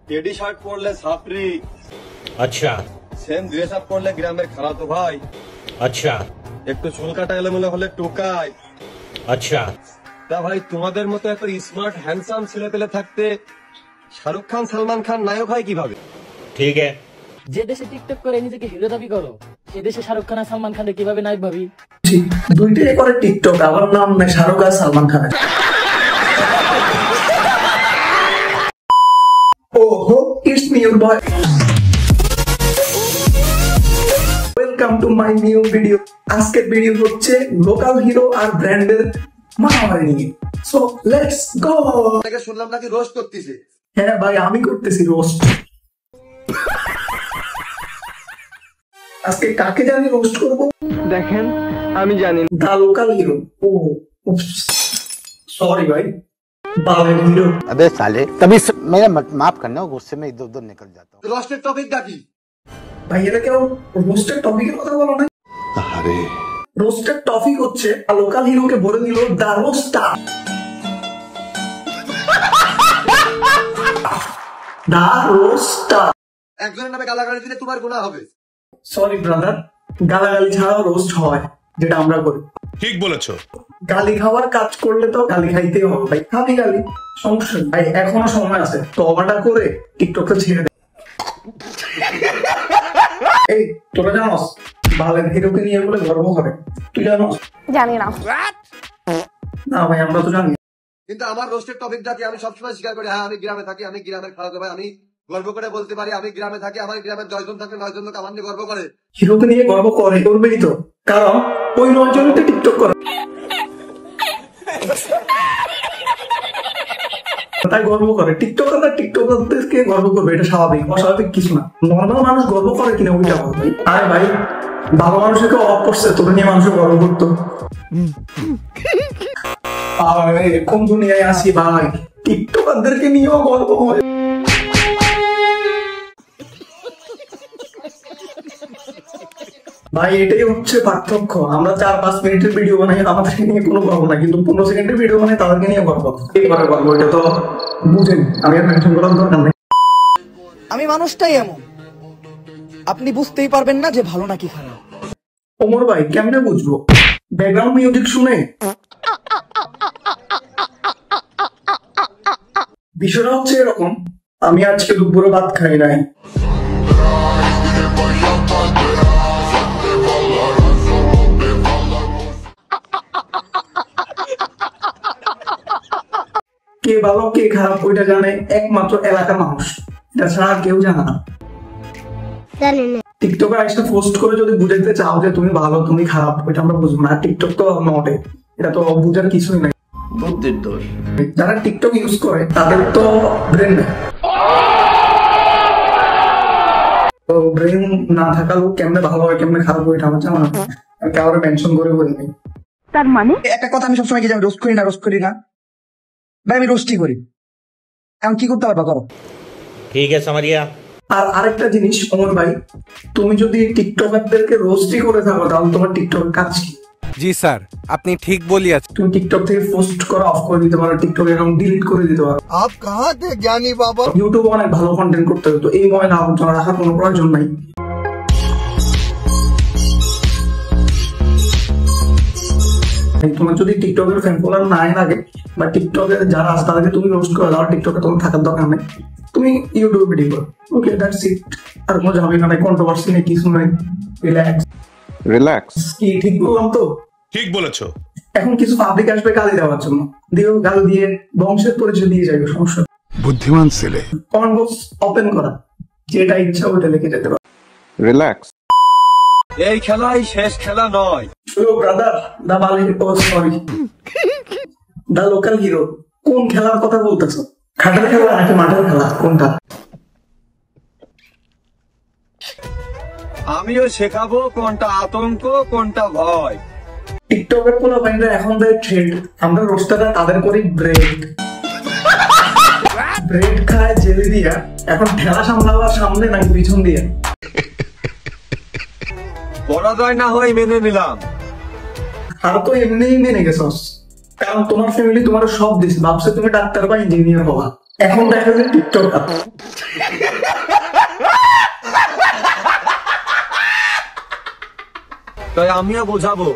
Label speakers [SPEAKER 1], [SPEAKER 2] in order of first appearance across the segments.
[SPEAKER 1] Teddy shirt পরলে ছাত্রী,
[SPEAKER 2] अच्छा
[SPEAKER 1] সেম ড্রেস আপ করলে গ্রামের খালাতো ভাই,
[SPEAKER 2] अच्छा
[SPEAKER 1] একটু চুল কাটা এলোমেলো হলে টোকাই।
[SPEAKER 2] अच्छा
[SPEAKER 1] তা ভাই তোমাদের মতো এত স্মার্ট হ্যান্ডসাম ছেলে পেলে থাকতে শাহরুখ খান সালমান খান নায়ক হয় কিভাবে?
[SPEAKER 2] ठीक है।
[SPEAKER 3] যে দেশে টিকটক করে নিজেকে হিরো দাবি করো, সে দেশে শাহরুখ খান আর সালমান খানকে কিভাবে নায়ক ভাবি?
[SPEAKER 4] দুইটাই করে টিকটক, আমার নাম নাই শাহরুখ আর সালমান খানের। ওহো, it's me your boy. Welcome to my new video. আজকের ভিডিও হচ্ছে লোকাল হিরো আর ব্র্যান্ডের মারামারি নিয়ে। So let's go.
[SPEAKER 1] আপনাকে শুনলাম নাকি রোস্ট করতেছে।
[SPEAKER 4] হ্যাঁ ভাই, আমি করতেছি রোস্ট। আজকে কাকে জানি রোস্ট করবো
[SPEAKER 1] দেখেন আমি জানি
[SPEAKER 4] the local hero. O sorry ভাই, বালের হিরো।
[SPEAKER 5] अबे साले तभी मेरा माफ करना, गुस्से में इधर उधर निकल जाता हूँ।
[SPEAKER 1] রোস্টের টপিকটা কি?
[SPEAKER 4] ভাই এটা কেউ রোস্টের টপিকের কথা বলো না।
[SPEAKER 5] अरे
[SPEAKER 4] রোস্টের টপিক হচ্ছে লোকাল হিরোকে বলে দিল দা রোস্টার। দা রোস্টার।
[SPEAKER 1] একজনের নামে গালাগালি দিলে তোমার গুনাহ হবে।
[SPEAKER 4] সরি ব্রাদার, গালাগালি ছাড়াও রোস্ট হয়, যেটা আমরা করি।
[SPEAKER 6] ঠিক বলেছো।
[SPEAKER 4] গালি খাওয়ার কাজ করলে তো গালি খাইতেই হবে ভাই। খাবি গালি, সমস্যা নেই ভাই, এখনো সময় আছে। তবাটা করে টিকটকটা ছেড়ে দে। এই তোরা জানোস বালের হিরোকে নিয়ে বলে গর্ব করে? তুই জানোস?
[SPEAKER 7] জানি না।
[SPEAKER 4] না ভাই, আমরা তো জানি।
[SPEAKER 1] কিন্তু আমার রোস্টের টপিকটা কি আমি সবসময় স্বীকার করি, হ্যাঁ আমি গ্রামে থাকি, আমি গ্রামের খালাতো ভাই, আমি গর্ব করে বলতে পারি আমি গ্রামে থাকি। আমার গ্রামের 10 জন থাকলে 9 জন লোক আমার নিয়ে গর্ব করে।
[SPEAKER 4] হিরোকে নিয়ে গর্ব করে, করবেই তো, কারণ ওই 9 জনতে টিকটক করে, তাই গর্ব করে। টিকটকাররা টিকটকারদেরকে গর্ব করবে, এটা স্বাভাবিক, অস্বাভাবিক কিছু না। নর্মাল মানুষ গর্ব করে কিনা ওইটা বল ভাই। আরে ভাই, ভালো মানুষকে অফ করছে, তোকে নিয়ে মানুষ গর্ব করতো। আরে কোন দুনিয়ায় আসি ভাই, টিকটকারদেরকে নিয়েও গর্ব হয়। ভাই এটাই হচ্ছে পার্থক্য। আমরা 4-5 মিনিটের ভিডিও বানাই, আমাদেরকে নিয়ে কোনো গর্ব না, কিন্তু 15 সেকেন্ডের ভিডিও বানাই, তাদেরকে নিয়ে গর্ব। এইবারে গর্ব, এটা তো বুঝেন, আমি আর মেনশন করার দরকার নেই।
[SPEAKER 8] আমি মানুষটাই এমন, আপনি বুঝতেই পারবেন না যে ভালো নাকি খারাপ।
[SPEAKER 4] ওমর ভাই কেমনে বুঝবো? ব্যাকগ্রাউন্ড মিউজিক শুনে। বিষয়টা হচ্ছে এরকম, আমি আজকে দুপুরে ভাত খাই নাই। কে ভালো কে খারাপ ওইটা জানে একমাত্র এলাকার মানুষ, এটা ছাড়া কেউ জানে না। টিকটকে একটা পোস্ট করে যদি বুঝাইতে চাও যে তুমি ভালো তুমি খারাপ, ওইটা আমরা বুঝবো না। টিকটক তো নটে, এটা তো বুঝার কিছুই নাই। বুদ্ধির দোষ। যারা টিকটক ইউজ করে তাদের তো ব্রেন নেই, তো ব্রেন না থাকালেও কেমনে ভালো হয় কেমনে খারাপ হয় এটা আমার জানা না। আমি কাউকে মেনশন করে বলি নাই।
[SPEAKER 8] তার মানে একটা কথা আমি সবসময় কি আমি রোস্ট করি না ভাই, আমি রোস্টই করি। এখন কি করতে পারবা করো।
[SPEAKER 2] ठीक है समरिया।
[SPEAKER 4] আর আরেকটা জিনিস ওমর ভাই, তুমি যদি টিকটকারদেরকে রোস্টই করে থাকো তাহলে তোমার টিকটকের কাজ কি?
[SPEAKER 6] জি স্যার, আপনি ঠিক বলিয়াছেন।
[SPEAKER 4] তুমি টিকটক থেকে পোস্ট করা অফ করে দিতে পারো, টিকটক অ্যাকাউন্ট ডিলিট করে দিতে পারো।
[SPEAKER 6] আপ কাহা थे জ্ঞানী বাবা?
[SPEAKER 4] ইউটিউবে অনেক ভালো কন্টেন্ট করতে হবে, তো এই ময়লা আলোচনা রাখার কোনো প্রয়োজন নাই। তোমার যদি টিকটকের ফ্যান ফলোয়ার নাই লাগে বা টিকটকের যারা আছে তাদেরকে তুমি রোস্ট করে দাও, টিকটকে তোমার থাকার দরকার নেই, তুমি ইউটিউবে ভিডিও করো। ওকে, দ্যাটস ইট। আর কোনো ঝামেলা নাই, কন্ট্রোভার্সি নেই, কিছু নাই। রিল্যাক্স। কি ঠিক বললাম তো?
[SPEAKER 6] ঠিক বলেছো।
[SPEAKER 4] এখন কিছু পাবলিক আসবে গালি দেওয়ার জন্য, দিও গালি দিয়ে বংশের পরিচয় দিয়ে যাবে, সমস্যা।
[SPEAKER 6] বুদ্ধিমান ছেলে।
[SPEAKER 4] কমেন্ট বক্স ওপেন করা, যেটা ইচ্ছা ওটা লিখে যেতে পারো।
[SPEAKER 5] রিল্যাক্স।
[SPEAKER 1] এই খেলাই শেষ খেলা নয়।
[SPEAKER 4] ও ব্রাদার, দা বালির ও সরি দা লোকাল হিরো, কোন খেলার কথা বলতেছো? খাটের খেলা নাকি মাঠের খেলা, কোনটা?
[SPEAKER 1] আমিও শেখাবো কোনটা আতঙ্ক কোনটা ভয়।
[SPEAKER 4] টিকটকের কোনো বাইরে এখন দেয় ট্রেন্ড, আমরা রোস্টাররা তাদের করি ব্রেড। ব্রেড খায় জেলি দিয়া, এখন ঠেলা সামলাবার সামনে নাকি পিছন দিয়ে?
[SPEAKER 1] পরাজয় না হয় মেনে নিলাম,
[SPEAKER 4] আর তো এমনিই মেনে গেছস, কারণ তোমার ফ্যামিলি তোমার সব দিচ্ছে, ভাবছে তুমি ডাক্তার বা ইঞ্জিনিয়ার হবা, এখন দেখা যায় টিকটকার।
[SPEAKER 1] তাই আমিও বোঝাবো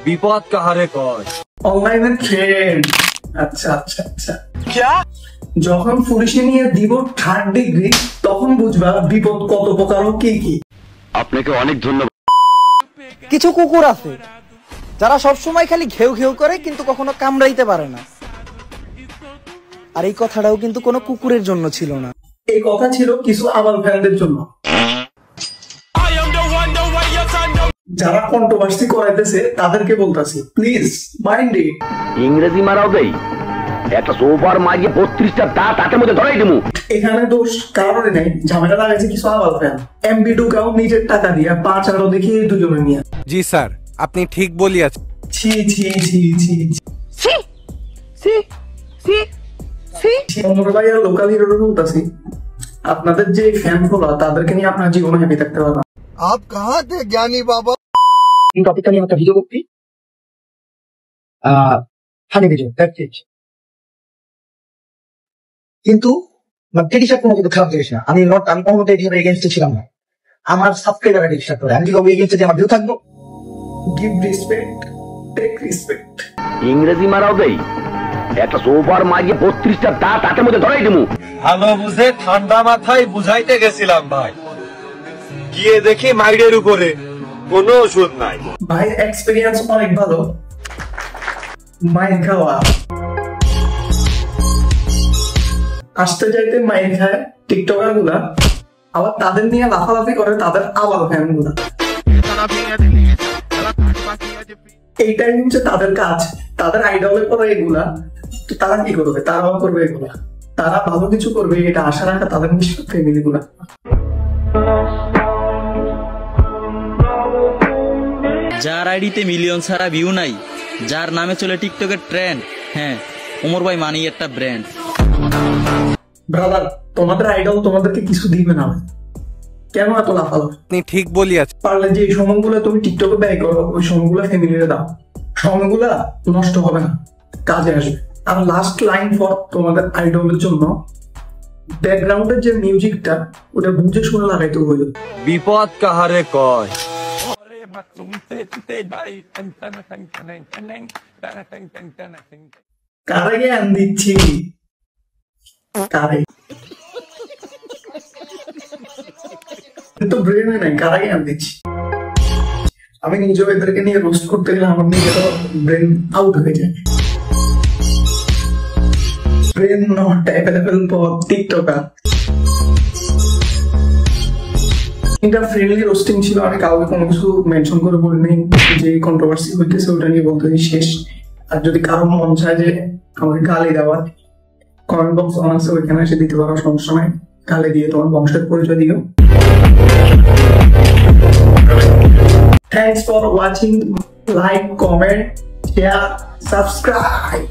[SPEAKER 1] বিপদ কাহারে কয়।
[SPEAKER 4] অনলাইনে ট্রেন্ড। আচ্ছা আচ্ছা আচ্ছা, যখন পুলিশে নিয়ে দিব 3rd ডিগ্রি তখন বুঝবা বিপদ কত প্রকার ও কি কি।
[SPEAKER 7] আপনাকে অনেক ধন্যবাদ।
[SPEAKER 9] কিছু কুকুর আছে যারা সবসময় খালি ঘেউ ঘেউ করে কিন্তু কখনো কামড়াইতে পারে না, আর এই কথাটাও কিন্তু কোনো কুকুরের জন্য ছিল না,
[SPEAKER 4] এই কথা ছিল কিছু আবাল ফ্যানদের জন্য যারা কন্ট্রোভার্সি করাইতেছে তাদেরকে বলতাছি প্লিজ মাইন্ড ইট।
[SPEAKER 7] ইংরেজি মারাও দেই, একটা সোফার মাঝে 32টা দাঁত হাতের মধ্যে ধরাই দিমু।
[SPEAKER 4] এখানে দোষ কারণে নেই, ঝামেলা লাগাইছে কিছু আবাল ফ্যান। এমবি ঢুকাও নিজের টাকা দিয়া 5 আরো দেখি দুজনে নিয়ে।
[SPEAKER 6] জি স্যার, আপনি ঠিক বলিয়াছেন।
[SPEAKER 4] ছি ছি ছি ছি ছি ছি ছি ছি। অমর ভাই আর লোকাল হিরোর বলতাছি, আপনাদের যে ফ্যান ফলো তাদেরকে নিয়ে আপনার জীবনে হ্যাপি থাকতে পারবেন।
[SPEAKER 6] आप कहाँ थे ज्ञानी बाबा?
[SPEAKER 8] এই টপিকটা নিয়ে একটা ভিডিও করছি, ফানি ভিডিও, দ্যাটস ইট। কিন্তু টেডিশার কোনো কিন্তু খারাপ জিনিস না। আমি কখনো টেডিশার এগেইনস্টে ছিলাম না। আমার সাবস্ক্রাইবার টেডিশার করে, আমি কি এগেইনস্টে যে আমার ভিউ থাকবো?
[SPEAKER 4] Give respect, take respect.
[SPEAKER 7] ইংরেজি মারাও দেই, একটা সোফার মাঝে 32টা দাঁত হাতের মধ্যে ধরাই দিমু।
[SPEAKER 1] ভালো বুঝে ঠান্ডা মাথায় বুঝাইতে গেছিলাম ভাই, গিয়ে দেখি মাইরের উপরে কোনো ওষুধ নাই।
[SPEAKER 4] ভাই এক্সপেরিয়েন্স অনেক ভালো, মাইর খাওয়া আসতে যাইতে মাইর খায় টিকটকার গুলা, আবার তাদের নিয়ে লাফালাফি করে তাদের আবার ফ্যান গুলা। এইটাই হচ্ছে তাদের কাজ, তাদের আইডলের পরে এগুলা। তো তারা কি করবে? তারাও করবে এগুলা, তারা ভালো কিছু করবে এটা আশা রাখা তাদের নিশ্চিত ফ্যামিলি গুলা।
[SPEAKER 10] যার আইডিতে মিলিয়ন ছাড়া ভিউ নাই, যার নামে চলে টিকটকের ট্রেন্ড, হ্যাঁ ওমর ভাই মানি একটা ব্র্যান্ড।
[SPEAKER 4] ব্রাদার, তোমাদের আইডল তোমাদেরকে কিছু দিবে না, কেন এত লাফালাফি?
[SPEAKER 6] আপনি ঠিক বলিয়াছেন।
[SPEAKER 4] পারলে যে সময়গুলো তুমি টিকটকে ব্যয় করো ওই সময়গুলো ফ্যামিলিতে দাও, সময়গুলা নষ্ট হবে না, কাজে আসবে। আর লাস্ট লাইন ফর তোমাদের আইডলের জন্য, ব্যাকগ্রাউন্ডের যে মিউজিকটা ওটা বুঝে শুনে লাগাইতে হইল।
[SPEAKER 1] বিপদ কাহারে কয়।
[SPEAKER 4] কারে জ্ঞান দিচ্ছি, কারে তো ব্রেনে নাই, কারা জ্ঞান দিচ্ছি। আমি নিজেও এদেরকে নিয়ে রোস্ট করতে গেলে আমার নিজেরও ব্রেন আউট হয়ে যায়। Brain not available for TikToker. এটা ফ্রেন্ডলি রোস্টিং ছিল, আমি কাউকে কোনো কিছু মেনশন করে বলিনি। যে কন্ট্রোভার্সি হইতেছে ওটা নিয়ে বলতে শেষ। আর যদি কারো মন চায় যে আমাকে গালি দেওয়ার, কমেন্ট বক্স অন আছে, ওইখানে এসে দিতে পারো, সমস্যা নাই। গালি দিয়ে তোমার বংশের পরিচয় দিও। Thanks for watching. Like, comment, share, subscribe.